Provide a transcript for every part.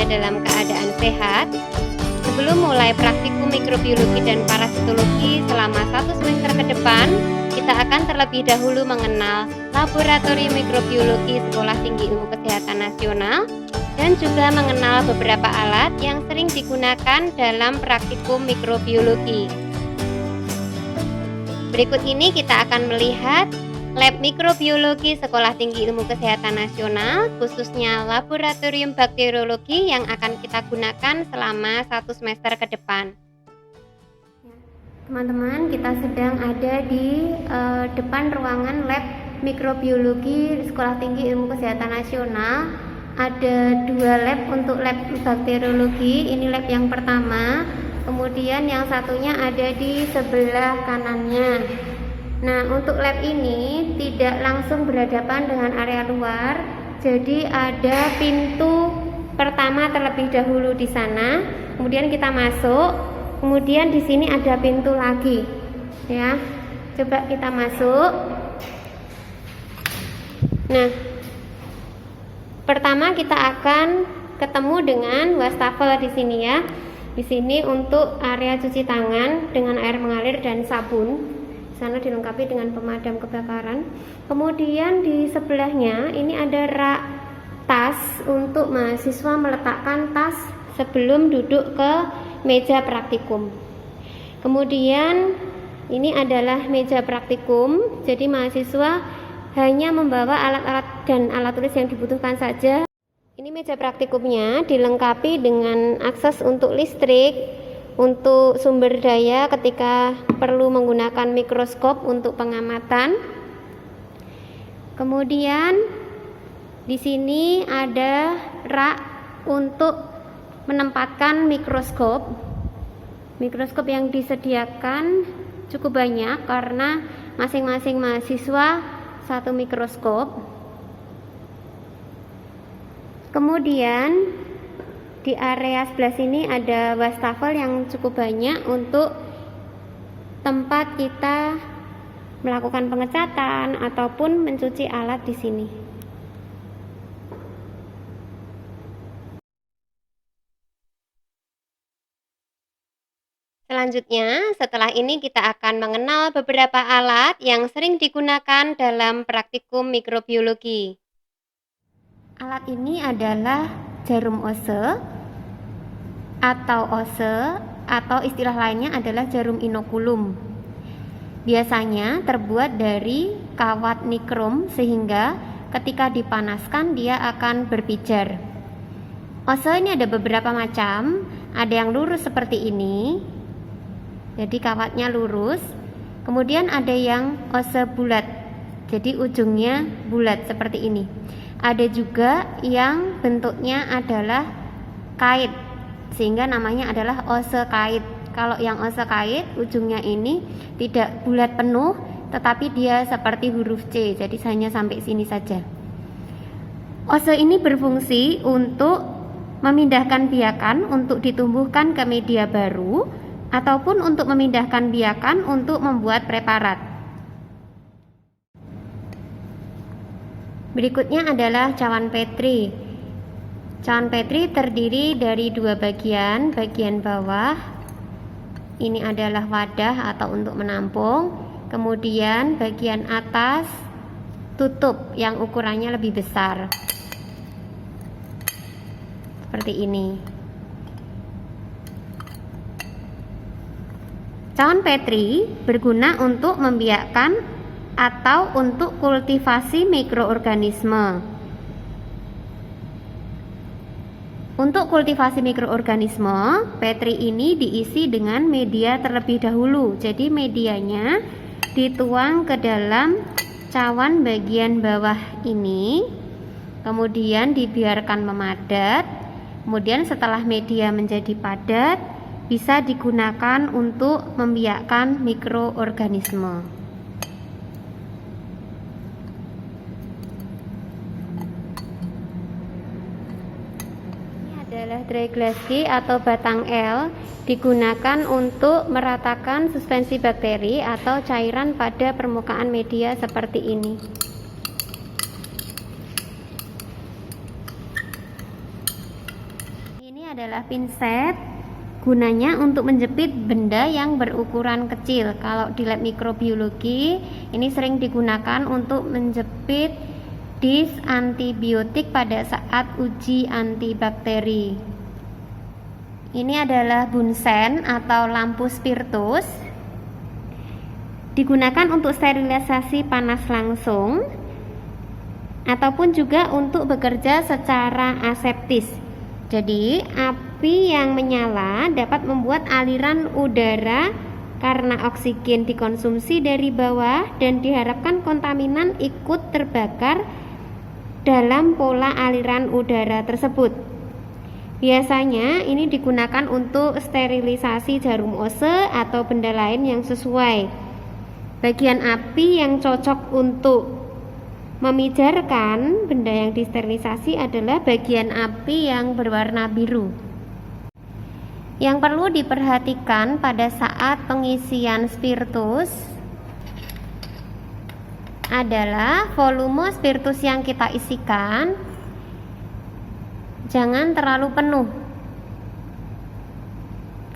semuanya dalam keadaan sehat. Sebelum mulai praktikum mikrobiologi dan parasitologi selama 1 semester ke depan, kita akan terlebih dahulu mengenal Laboratorium Mikrobiologi Sekolah Tinggi Ilmu Kesehatan Nasional dan juga mengenal beberapa alat yang sering digunakan dalam praktikum mikrobiologi. Berikut ini kita akan melihat Lab Mikrobiologi Sekolah Tinggi Ilmu Kesehatan Nasional, khususnya Laboratorium Bakteriologi yang akan kita gunakan selama 1 semester ke depan. Teman-teman, kita sedang ada di depan ruangan Lab Mikrobiologi Sekolah Tinggi Ilmu Kesehatan Nasional. Ada 2 lab untuk lab bakteriologi, ini lab yang pertama, kemudian yang satunya ada di sebelah kanannya. Nah, untuk lab ini tidak langsung berhadapan dengan area luar, jadi ada pintu pertama terlebih dahulu di sana, kemudian kita masuk, kemudian di sini ada pintu lagi, ya. Coba kita masuk. Nah, pertama kita akan ketemu dengan wastafel di sini ya. Di sini untuk area cuci tangan dengan air mengalir dan sabun. Sana dilengkapi dengan pemadam kebakaran. Kemudian di sebelahnya ini ada rak tas untuk mahasiswa meletakkan tas sebelum duduk ke meja praktikum. Kemudian ini adalah meja praktikum, jadi mahasiswa hanya membawa alat-alat dan alat tulis yang dibutuhkan saja. Ini meja praktikumnya dilengkapi dengan akses untuk listrik, untuk sumber daya ketika perlu menggunakan mikroskop untuk pengamatan. Kemudian di sini ada rak untuk menempatkan mikroskop. Mikroskop yang disediakan cukup banyak karena masing-masing mahasiswa 1 mikroskop. Kemudian di area sebelah sini ada wastafel yang cukup banyak untuk tempat kita melakukan pengecatan ataupun mencuci alat di sini. Selanjutnya, setelah ini kita akan mengenal beberapa alat yang sering digunakan dalam praktikum mikrobiologi. Alat ini adalah jarum Ose atau istilah lainnya adalah jarum inokulum. Biasanya terbuat dari kawat nikrom sehingga ketika dipanaskan dia akan berpijar. Ose ini ada beberapa macam, ada yang lurus seperti ini, jadi kawatnya lurus. Kemudian ada yang ose bulat, jadi ujungnya bulat seperti ini. Ada juga yang bentuknya adalah kait, sehingga namanya adalah ose kait. Kalau yang ose kait ujungnya ini tidak bulat penuh, tetapi dia seperti huruf C, jadi hanya sampai sini saja. Ose ini berfungsi untuk memindahkan biakan untuk ditumbuhkan ke media baru, ataupun untuk memindahkan biakan untuk membuat preparat. Berikutnya adalah cawan Petri. Cawan Petri terdiri dari 2 bagian. Bagian bawah ini adalah wadah atau untuk menampung. Kemudian bagian atas tutup yang ukurannya lebih besar. Seperti ini. Cawan Petri berguna untuk membiakkan atau untuk kultivasi mikroorganisme. Untuk kultivasi mikroorganisme, Petri ini diisi dengan media terlebih dahulu. Jadi medianya dituang ke dalam cawan bagian bawah ini, kemudian dibiarkan memadat. Kemudian setelah media menjadi padat, bisa digunakan untuk membiakkan mikroorganisme. Adalah dry glass key atau batang L, digunakan untuk meratakan suspensi bakteri atau cairan pada permukaan media seperti ini. adalah pinset. Gunanya untuk menjepit benda yang berukuran kecil. Kalau di lab mikrobiologi ini sering digunakan untuk menjepit disk antibiotik pada saat uji antibakteri. Ini adalah bunsen atau lampu spiritus. Digunakan untuk sterilisasi panas langsung ataupun juga untuk bekerja secara aseptis. Jadi, api yang menyala dapat membuat aliran udara karena oksigen dikonsumsi dari bawah dan diharapkan kontaminan ikut terbakar dalam pola aliran udara tersebut. Biasanya ini digunakan untuk sterilisasi jarum ose atau benda lain yang sesuai. Bagian api yang cocok untuk memijarkan benda yang disterilisasi adalah bagian api yang berwarna biru. Yang perlu diperhatikan pada saat pengisian spiritus adalah volume spiritus yang kita isikan jangan terlalu penuh.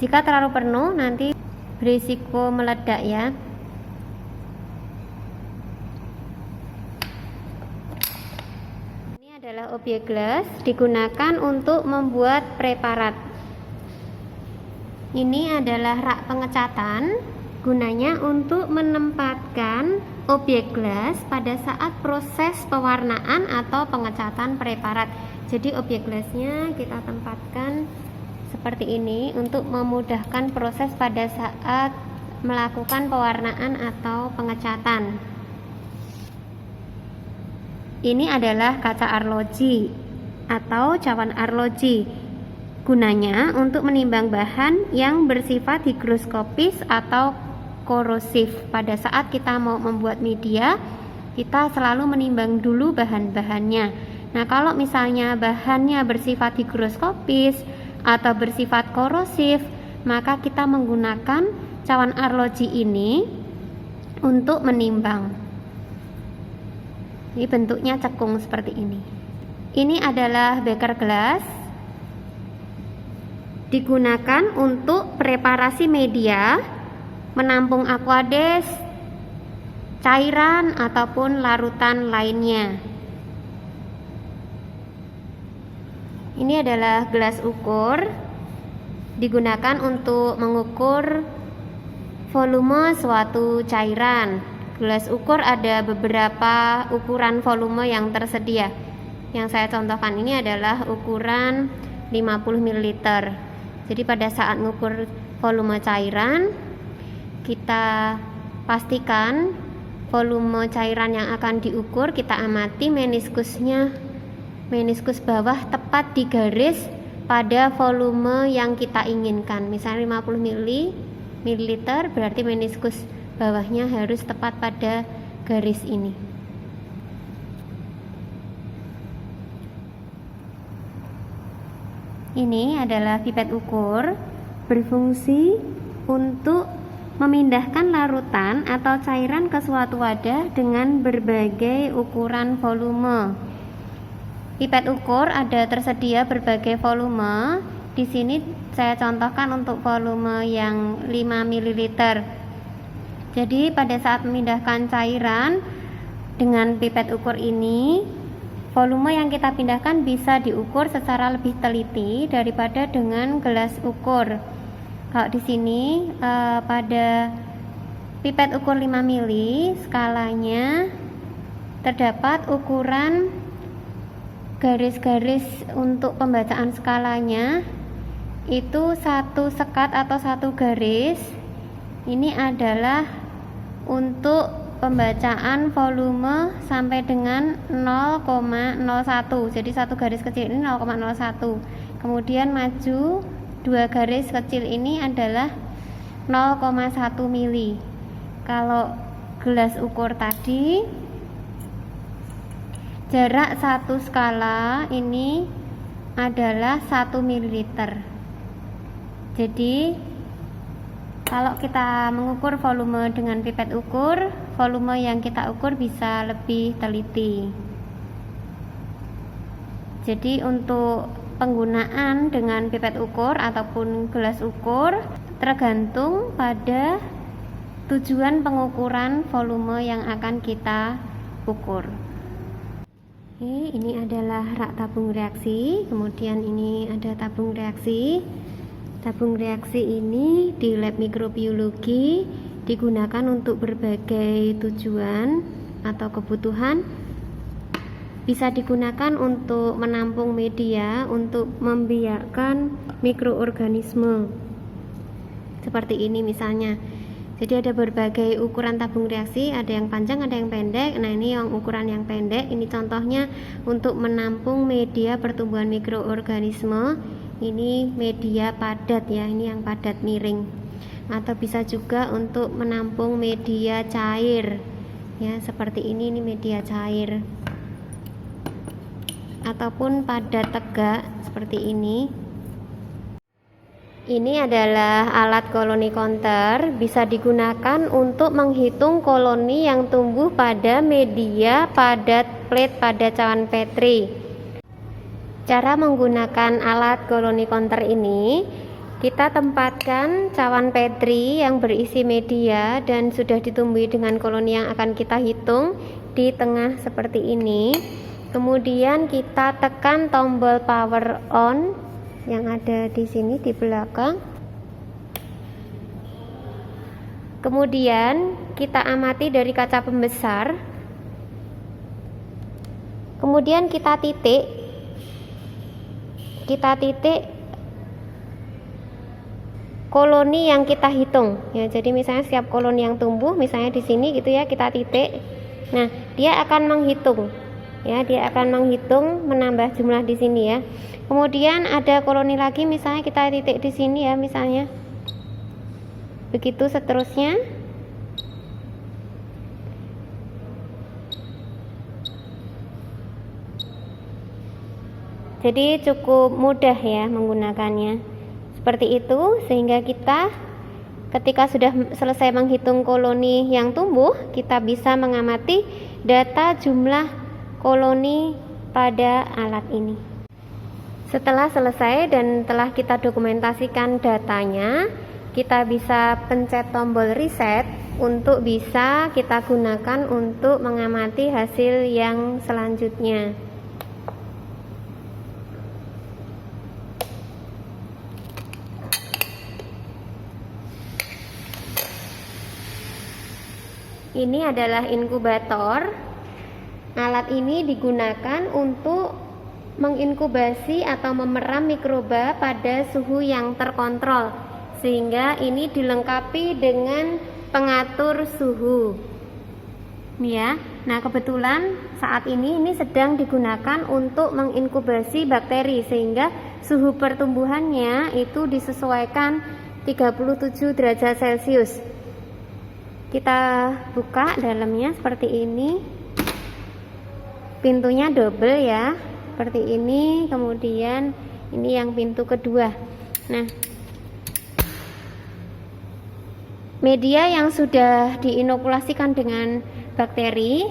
Jika terlalu penuh nanti berisiko meledak ya. Adalah obyek gelas digunakan untuk membuat preparat. Ini adalah rak pengecatan, gunanya untuk menempatkan obyek gelas pada saat proses pewarnaan atau pengecatan preparat. Jadi obyek gelasnya kita tempatkan seperti ini untuk memudahkan proses pada saat melakukan pewarnaan atau pengecatan. Ini adalah kaca arloji atau cawan arloji. Gunanya untuk menimbang bahan yang bersifat higroskopis atau korosif. Pada saat kita mau membuat media, kita selalu menimbang dulu bahan-bahannya. Nah, kalau misalnya bahannya bersifat higroskopis atau bersifat korosif, maka kita menggunakan cawan arloji ini untuk menimbang. Ini bentuknya cekung seperti ini. Ini adalah beker gelas. Digunakan untuk preparasi media, menampung aqueous, cairan ataupun larutan lainnya. Ini adalah gelas ukur. Digunakan untuk mengukur volume suatu cairan. Gelas ukur ada beberapa ukuran volume yang tersedia. Yang saya contohkan ini adalah ukuran 50 ml. Jadi pada saat mengukur volume cairan, kita pastikan volume cairan yang akan diukur, kita amati meniskusnya. Meniskus bawah tepat di garis pada volume yang kita inginkan. Misalnya 50 ml, berarti meniskus bawahnya harus tepat pada garis ini. Ini adalah pipet ukur, berfungsi untuk memindahkan larutan atau cairan ke suatu wadah dengan berbagai ukuran volume. Pipet ukur ada tersedia berbagai volume. Di sini saya contohkan untuk volume yang 5 ml. Jadi pada saat memindahkan cairan dengan pipet ukur ini, volume yang kita pindahkan bisa diukur secara lebih teliti daripada dengan gelas ukur. Kalau di sini pada pipet ukur 5 mili, skalanya terdapat ukuran garis-garis untuk pembacaan skalanya itu satu sekat atau satu garis. Ini adalah untuk pembacaan volume sampai dengan 0,01. Jadi satu garis kecil ini 0,01. Kemudian maju dua garis kecil ini adalah 0,1 mili. Kalau gelas ukur tadi jarak satu skala ini adalah 1 ml. Jadi kalau kita mengukur volume dengan pipet ukur, volume yang kita ukur bisa lebih teliti. Jadi untuk penggunaan dengan pipet ukur ataupun gelas ukur tergantung pada tujuan pengukuran volume yang akan kita ukur. Oke, ini adalah rak tabung reaksi, kemudian ini ada tabung reaksi. Tabung reaksi ini di lab mikrobiologi digunakan untuk berbagai tujuan atau kebutuhan. Bisa digunakan untuk menampung media untuk membiarkan mikroorganisme. Seperti ini misalnya. Jadi ada berbagai ukuran tabung reaksi, ada yang panjang, ada yang pendek. Nah, ini yang ukuran yang pendek. Ini contohnya untuk menampung media pertumbuhan mikroorganisme. Ini media padat ya, ini yang padat miring. Atau bisa juga untuk menampung media cair. Ya, seperti ini media cair. Ataupun padat tegak seperti ini. Ini adalah alat koloni counter, bisa digunakan untuk menghitung koloni yang tumbuh pada media padat plate pada cawan Petri. Cara menggunakan alat koloni counter ini, kita tempatkan cawan Petri yang berisi media dan sudah ditumbuhi dengan koloni yang akan kita hitung di tengah seperti ini. Kemudian kita tekan tombol power on yang ada di sini di belakang. Kemudian kita amati dari kaca pembesar. Kemudian kita titik koloni yang kita hitung ya. Jadi misalnya setiap koloni yang tumbuh misalnya di sini gitu ya, kita titik. Nah, dia akan menghitung ya, dia akan menghitung menambah jumlah di sini ya. Kemudian ada koloni lagi, misalnya kita titik di sini ya, misalnya. Begitu seterusnya. Jadi cukup mudah ya menggunakannya. Seperti itu, sehingga kita ketika sudah selesai menghitung koloni yang tumbuh, kita bisa mengamati data jumlah koloni pada alat ini. Setelah selesai dan telah kita dokumentasikan datanya, kita bisa pencet tombol reset untuk bisa kita gunakan untuk mengamati hasil yang selanjutnya. Ini adalah inkubator. Alat ini digunakan untuk menginkubasi atau memeram mikroba pada suhu yang terkontrol, sehingga ini dilengkapi dengan pengatur suhu ya. Nah, kebetulan saat ini sedang digunakan untuk menginkubasi bakteri, sehingga suhu pertumbuhannya itu disesuaikan 37 derajat Celcius. Kita buka dalamnya seperti ini, pintunya double ya, seperti ini. Kemudian ini yang pintu kedua. Nah, media yang sudah diinokulasikan dengan bakteri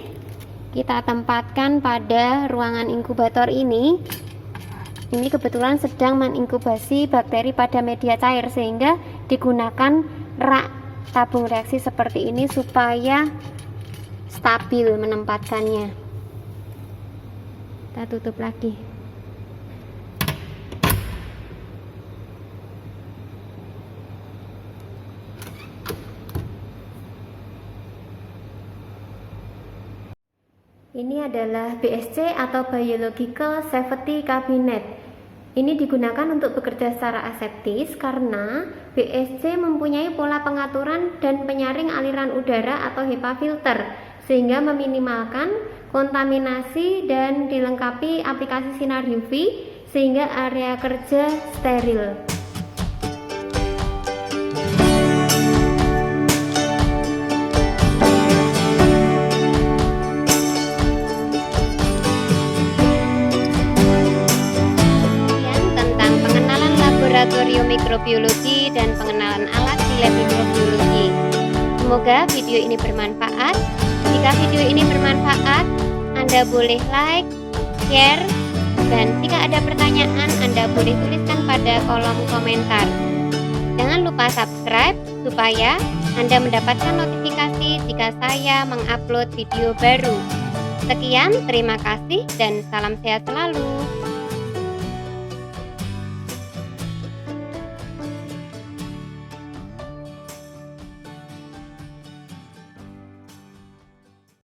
kita tempatkan pada ruangan inkubator ini. Ini kebetulan sedang menginkubasi bakteri pada media cair, sehingga digunakan rak tabung reaksi seperti ini supaya stabil menempatkannya. Kita tutup lagi. Ini adalah BSC atau Biological Safety Cabinet. Ini digunakan untuk bekerja secara aseptis karena BSC mempunyai pola pengaturan dan penyaring aliran udara atau HEPA filter, sehingga meminimalkan kontaminasi dan dilengkapi aplikasi sinar UV sehingga area kerja steril. Tentang pengenalan laboratorium mikrobiologi dan pengenalan alat di lab mikrobiologi. Semoga video ini bermanfaat. Jika video ini bermanfaat, Anda boleh like, share, Dan jika ada pertanyaan, Anda boleh tuliskan pada kolom komentar. Jangan lupa subscribe supaya Anda mendapatkan notifikasi jika saya mengupload video baru. Sekian, terima kasih dan salam sehat selalu.